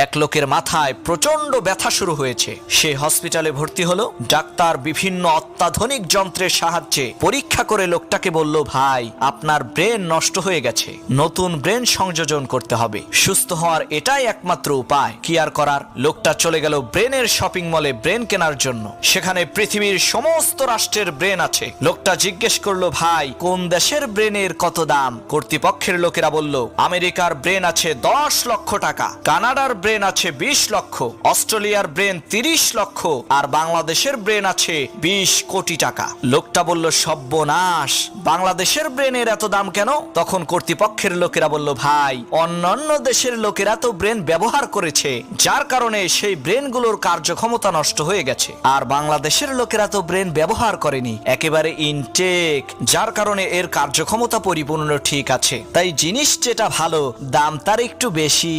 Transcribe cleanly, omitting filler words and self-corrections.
এক লোকের মাথায় প্রচন্ড ব্যথা শুরু হয়েছে। সে হসপিটালে ভর্তি হলো। ডাক্তার বিভিন্ন অত্যাধুনিক যন্ত্রের সাহায্যে পরীক্ষা করে লোকটাকে বলল, ভাই আপনার ব্রেন নষ্ট হয়ে গেছে, নতুন ব্রেন সংযোজন করতে হবে, সুস্থ হওয়ার এটাই একমাত্র উপায়। কি আর করার, লোকটা চলে গেল ব্রেনের শপিং মলে ব্রেন কেনার জন্য। সেখানে পৃথিবীর সমস্ত রাষ্ট্রের ব্রেন আছে। লোকটা জিজ্ঞেস করলো, ভাই কোন দেশের ব্রেনের কত দাম? কর্তৃপক্ষের লোকেরা বলল, আমেরিকার ব্রেন আছে 10 লক্ষ টাকা, কানাডার ব্রেন আছে 20 লক্ষ, অস্ট্রেলিয়ার ব্রেন 30 লক্ষ, আর বাংলাদেশের ব্রেন আছে 20 কোটি টাকা। লোকটা বলল, সর্বনাশ, বাংলাদেশের ব্রেনের এত দাম কেন? তখন কর্তৃপক্ষের লোকেরা বলল, ভাই অন্যান্য দেশের লোকেরা তো ব্রেন ব্যবহার করেছে, যার কারণে সেই ব্রেনগুলোর কার্যক্ষমতা নষ্ট হয়ে গেছে, আর বাংলাদেশের লোকেরা তো ব্রেন ব্যবহার করেনি, একেবারে ইনটেক, যার কারণে এর কার্যক্ষমতা পরিপূর্ণ ঠিক আছে। তাই জিনিস যেটা ভালো, দাম তার একটু বেশি।